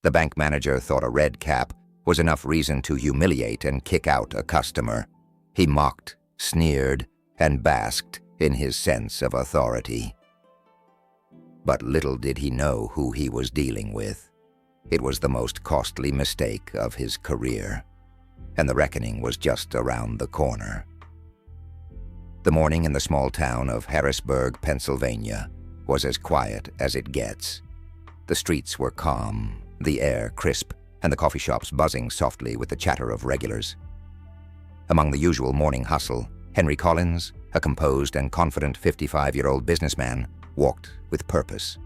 The bank manager thought a red cap was enough reason to humiliate and kick out a customer. He mocked, sneered, and basked in his sense of authority. But little did he know who he was dealing with. It was the most costly mistake of his career, and the reckoning was just around the corner. The morning in the small town of Harrisburg, Pennsylvania, was as quiet as it gets. The streets were calm, the air crisp, and the coffee shops buzzing softly with the chatter of regulars. Among the usual morning hustle, Henry Collins, a composed and confident 55-year-old businessman, walked with purpose.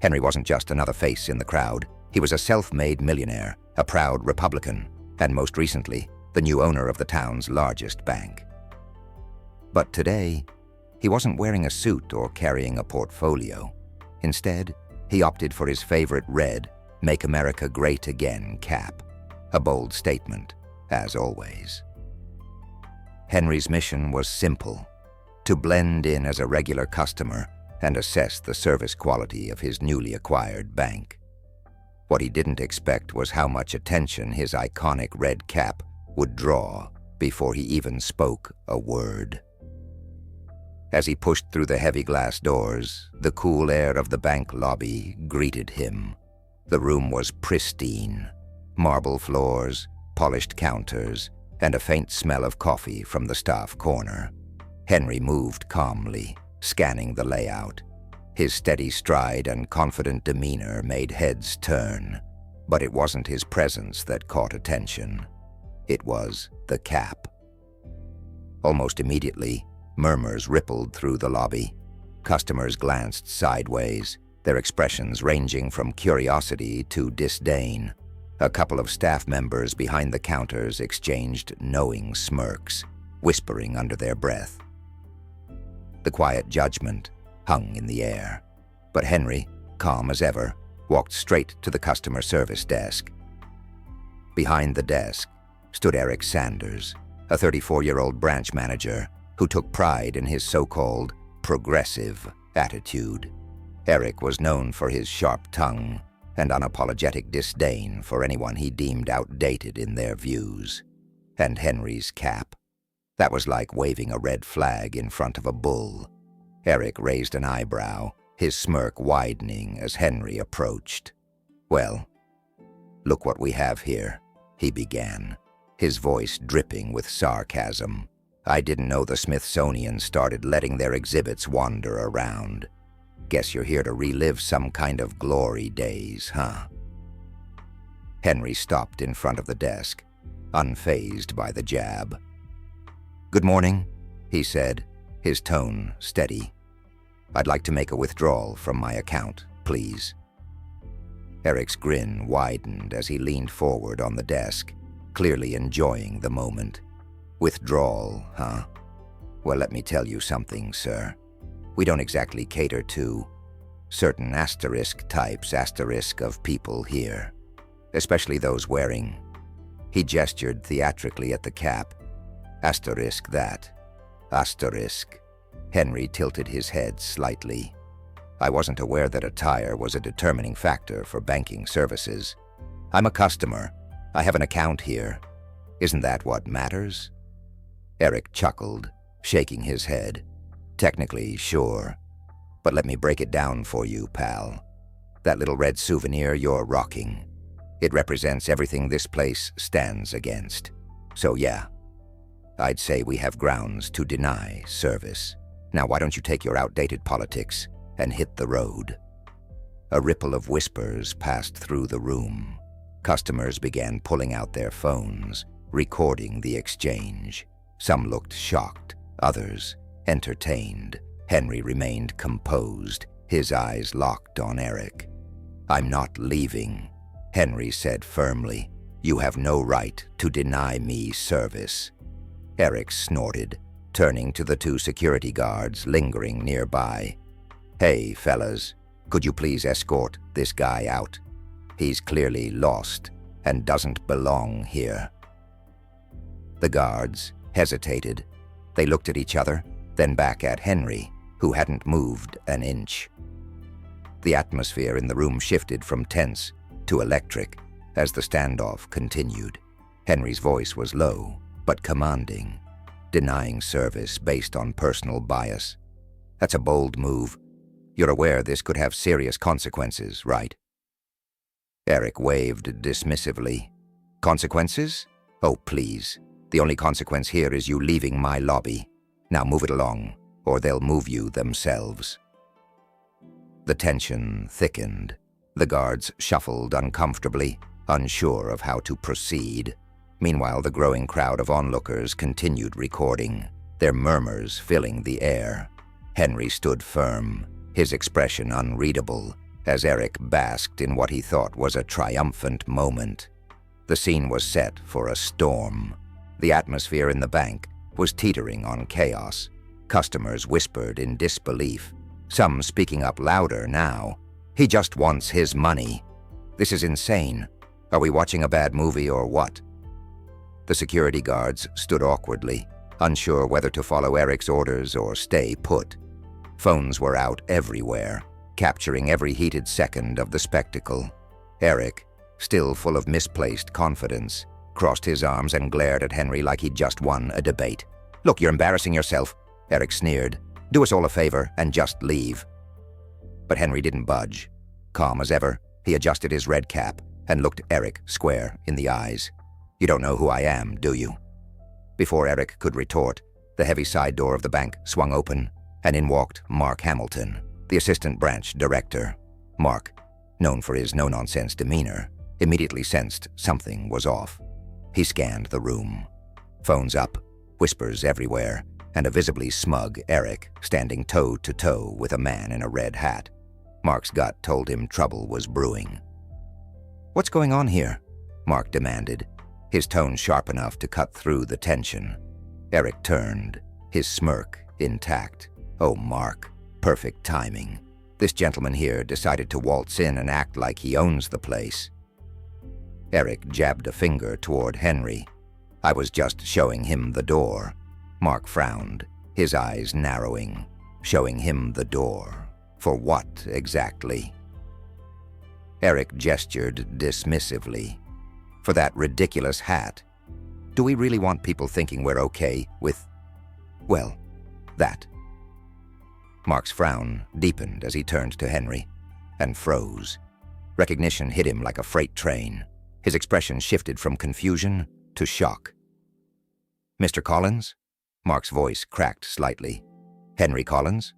Henry wasn't just another face in the crowd. He was a self-made millionaire, a proud Republican, and most recently, the new owner of the town's largest bank. But today, he wasn't wearing a suit or carrying a portfolio. Instead, he opted for his favorite red, "Make America Great Again" cap, a bold statement, as always. Henry's mission was simple: to blend in as a regular customer and assess the service quality of his newly acquired bank. What he didn't expect was how much attention his iconic red cap would draw before he even spoke a word. As he pushed through the heavy glass doors, the cool air of the bank lobby greeted him. The room was pristine: marble floors, polished counters, and a faint smell of coffee from the staff corner. Henry moved calmly, scanning the layout. His steady stride and confident demeanor made heads turn, but it wasn't his presence that caught attention. It was the cap. Almost immediately, murmurs rippled through the lobby. Customers glanced sideways, their expressions ranging from curiosity to disdain. A couple of staff members behind the counters exchanged knowing smirks, whispering under their breath. The quiet judgment hung in the air, but Henry, calm as ever, walked straight to the customer service desk. Behind the desk stood Eric Sanders, a 34-year-old branch manager who took pride in his so-called progressive attitude. Eric was known for his sharp tongue and unapologetic disdain for anyone he deemed outdated in their views. And Henry's cap. That was like waving a red flag in front of a bull. Eric raised an eyebrow, his smirk widening as Henry approached. "Well, look what we have here," he began, his voice dripping with sarcasm. "I didn't know the Smithsonian started letting their exhibits wander around. Guess you're here to relive some kind of glory days, huh?" Henry stopped in front of the desk, unfazed by the jab. "Good morning," he said, his tone steady. "I'd like to make a withdrawal from my account, please." Eric's grin widened as he leaned forward on the desk, clearly enjoying the moment. "Withdrawal, huh? Well, let me tell you something, sir. We don't exactly cater to certain asterisk types of people here, especially those wearing—" He gestured theatrically at the cap. "Asterisk that. Asterisk." Henry tilted his head slightly. "I wasn't aware that attire was a determining factor for banking services. I'm a customer. I have an account here. Isn't that what matters?" Eric chuckled, shaking his head. "Technically, sure. But let me break it down for you, pal. That little red souvenir you're rocking, it represents everything this place stands against. So yeah, I'd say we have grounds to deny service. Now why don't you take your outdated politics and hit the road?" A ripple of whispers passed through the room. Customers began pulling out their phones, recording the exchange. Some looked shocked, others entertained. Henry remained composed, his eyes locked on Eric. "I'm not leaving," Henry said firmly. "You have no right to deny me service." Eric snorted, turning to the two security guards lingering nearby. "Hey, fellas, could you please escort this guy out? He's clearly lost and doesn't belong here." The guards hesitated. They looked at each other, then back at Henry, who hadn't moved an inch. The atmosphere in the room shifted from tense to electric as the standoff continued. Henry's voice was low, but commanding, denying service based on personal bias. That's a bold move. You're aware this could have serious consequences, right? Eric waved dismissively. Consequences? Oh, please. The only consequence here is you leaving my lobby. Now move it along, or they'll move you themselves. The tension thickened. The guards shuffled uncomfortably, unsure of how to proceed. Meanwhile, the growing crowd of onlookers continued recording, their murmurs filling the air. Henry stood firm, his expression unreadable, as Eric basked in what he thought was a triumphant moment. The scene was set for a storm. The atmosphere in the bank was teetering on chaos. Customers whispered in disbelief, some speaking up louder now. He just wants his money. This is insane. Are we watching a bad movie or what? The security guards stood awkwardly, unsure whether to follow Eric's orders or stay put. Phones were out everywhere, capturing every heated second of the spectacle. Eric, still full of misplaced confidence, crossed his arms and glared at Henry like he'd just won a debate. "Look, you're embarrassing yourself," Eric sneered. "Do us all a favor and just leave." But Henry didn't budge. Calm as ever, he adjusted his red cap and looked Eric square in the eyes. "You don't know who I am, do you?" Before Eric could retort, the heavy side door of the bank swung open, and in walked Mark Hamilton, the assistant branch director. Mark, known for his no-nonsense demeanor, immediately sensed something was off. He scanned the room. Phones up, whispers everywhere, and a visibly smug Eric standing toe-to-toe with a man in a red hat. Mark's gut told him trouble was brewing. "What's going on here?" Mark demanded, his tone sharp enough to cut through the tension. Eric turned, his smirk intact. "Oh, Mark, perfect timing. This gentleman here decided to waltz in and act like he owns the place." Eric jabbed a finger toward Henry. "I was just showing him the door." Mark frowned, his eyes narrowing. "Showing him the door? For what, exactly?" Eric gestured dismissively. "For that ridiculous hat. Do we really want people thinking we're okay with, well, that?" Mark's frown deepened as he turned to Henry, and froze. Recognition hit him like a freight train. His expression shifted from confusion to shock. "Mr. Collins?" Mark's voice cracked slightly. "Henry Collins?"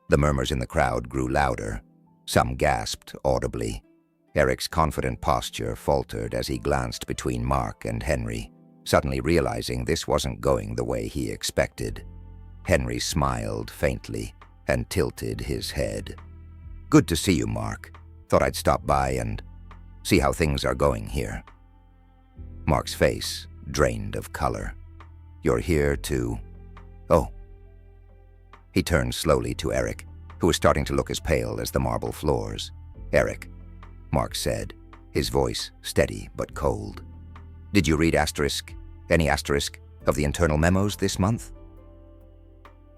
The murmurs in the crowd grew louder. Some gasped audibly. Eric's confident posture faltered as he glanced between Mark and Henry, suddenly realizing this wasn't going the way he expected. Henry smiled faintly and tilted his head. "Good to see you, Mark. Thought I'd stop by and see how things are going here." Mark's face drained of color. "You're here to... Oh." He turned slowly to Eric, who was starting to look as pale as the marble floors. "Eric," Mark said, his voice steady but cold. "Did you read any asterisk of the internal memos this month?"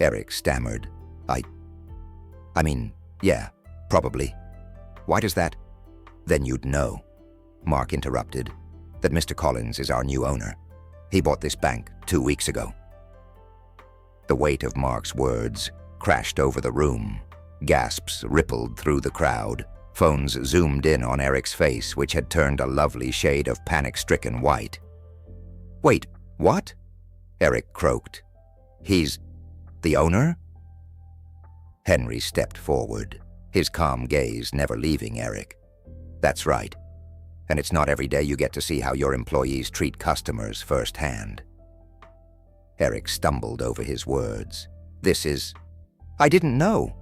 Eric stammered. I mean, yeah, probably. Why does that? Then you'd know," Mark interrupted, "that Mr. Collins is our new owner. He bought this bank 2 weeks ago." The weight of Mark's words crashed over the room. Gasps rippled through the crowd. Phones zoomed in on Eric's face, which had turned a lovely shade of panic-stricken white. "Wait, what?" Eric croaked. "He's the owner?" Henry stepped forward, his calm gaze never leaving Eric. "That's right. And it's not every day you get to see how your employees treat customers firsthand." Eric stumbled over his words. "This is... I didn't know.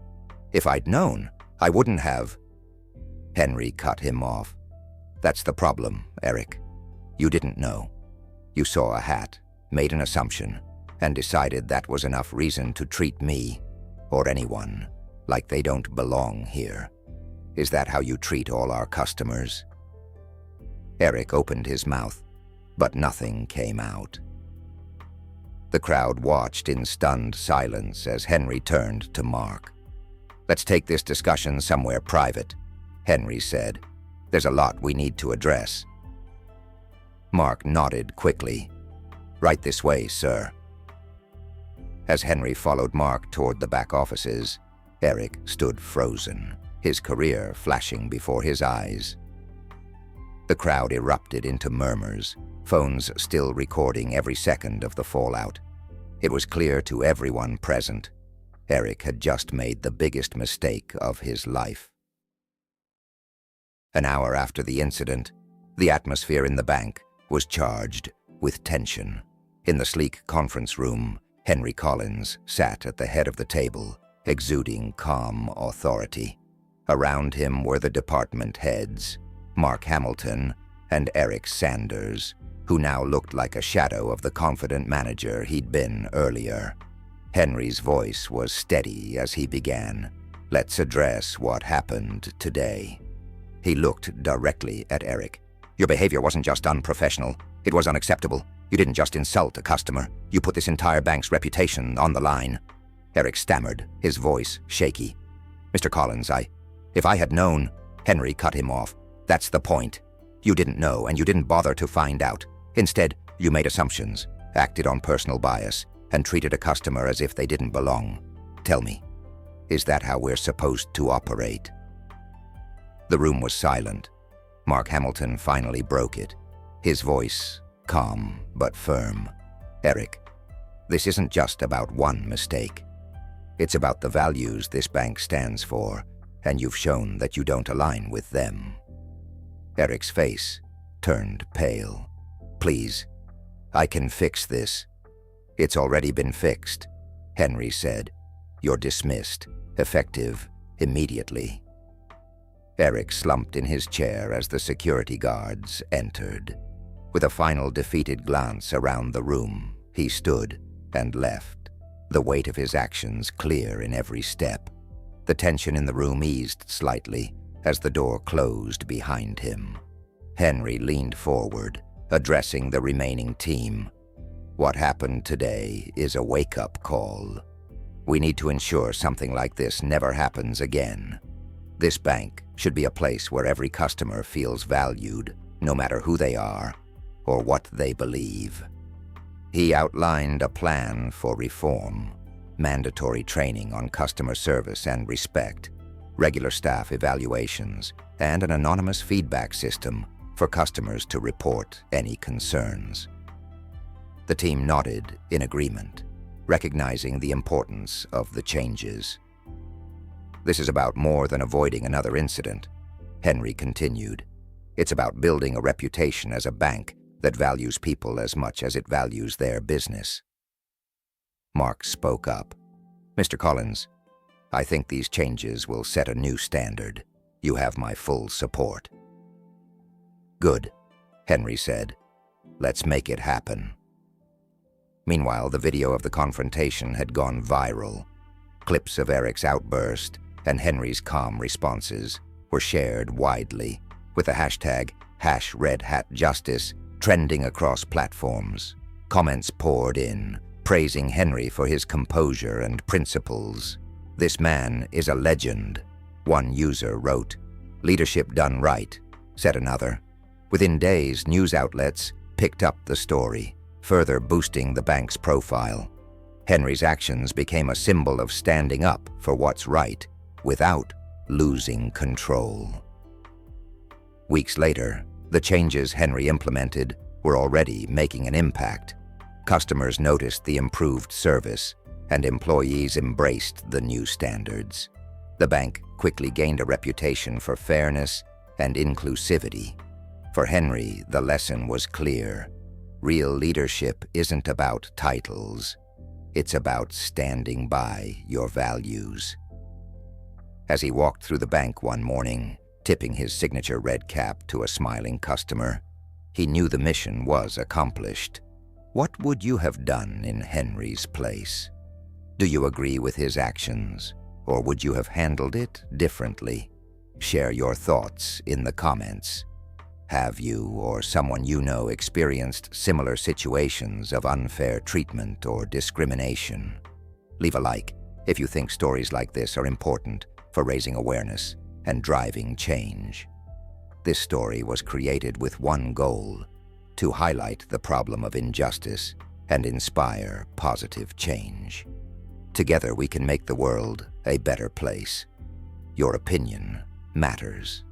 If I'd known, I wouldn't have..." Henry cut him off. "That's the problem, Eric. You didn't know. You saw a hat, made an assumption, and decided that was enough reason to treat me, or anyone, like they don't belong here. Is that how you treat all our customers?" Eric opened his mouth, but nothing came out. The crowd watched in stunned silence as Henry turned to Mark. "Let's take this discussion somewhere private," Henry said. There's a lot we need to address." Mark nodded quickly. "Right this way, sir." As Henry followed Mark toward the back offices, Eric stood frozen, his career flashing before his eyes. The crowd erupted into murmurs, phones still recording every second of the fallout. It was clear to everyone present, Eric had just made the biggest mistake of his life. An hour after the incident, the atmosphere in the bank was charged with tension. In the sleek conference room, Henry Collins sat at the head of the table, exuding calm authority. Around him were the department heads, Mark Hamilton and Eric Sanders, who now looked like a shadow of the confident manager he'd been earlier. Henry's voice was steady as he began. "Let's address what happened today." He looked directly at Eric. "Your behavior wasn't just unprofessional, it was unacceptable. You didn't just insult a customer, you put this entire bank's reputation on the line." Eric stammered, his voice shaky. "Mr. Collins, if I had known..." Henry cut him off. "That's the point. You didn't know, and you didn't bother to find out. Instead, you made assumptions, acted on personal bias, and treated a customer as if they didn't belong. Tell me, is that how we're supposed to operate?" The room was silent. Mark Hamilton finally broke it, his voice calm but firm. "Eric, this isn't just about one mistake. It's about the values this bank stands for, and you've shown that you don't align with them." Eric's face turned pale. "Please, I can fix this." "It's already been fixed," Henry said. "You're dismissed, effective immediately." Eric slumped in his chair as the security guards entered. With a final defeated glance around the room, he stood and left, the weight of his actions clear in every step. The tension in the room eased slightly as the door closed behind him. Henry leaned forward, addressing the remaining team. "What happened today is a wake-up call. We need to ensure something like this never happens again. This bank should be a place where every customer feels valued, no matter who they are or what they believe." He outlined a plan for reform: mandatory training on customer service and respect, regular staff evaluations, and an anonymous feedback system for customers to report any concerns. The team nodded in agreement, recognizing the importance of the changes. "This is about more than avoiding another incident," Henry continued. "It's about building a reputation as a bank that values people as much as it values their business." Mark spoke up. "Mr. Collins, I think these changes will set a new standard. You have my full support." "Good," Henry said. "Let's make it happen." Meanwhile, the video of the confrontation had gone viral. Clips of Eric's outburst and Henry's calm responses were shared widely, with the hashtag #RedHatJustice trending across platforms. Comments poured in, praising Henry for his composure and principles. "This man is a legend," one user wrote. "Leadership done right," said another. Within days, news outlets picked up the story, further boosting the bank's profile. Henry's actions became a symbol of standing up for what's right, without losing control. Weeks later, the changes Henry implemented were already making an impact. Customers noticed the improved service, and employees embraced the new standards. The bank quickly gained a reputation for fairness and inclusivity. For Henry, the lesson was clear. Real leadership isn't about titles. It's about standing by your values. As he walked through the bank one morning, tipping his signature red cap to a smiling customer, he knew the mission was accomplished. What would you have done in Henry's place? Do you agree with his actions, or would you have handled it differently? Share your thoughts in the comments. Have you or someone you know experienced similar situations of unfair treatment or discrimination? Leave a like if you think stories like this are important for raising awareness and driving change. This story was created with one goal: to highlight the problem of injustice and inspire positive change. Together we can make the world a better place. Your opinion matters.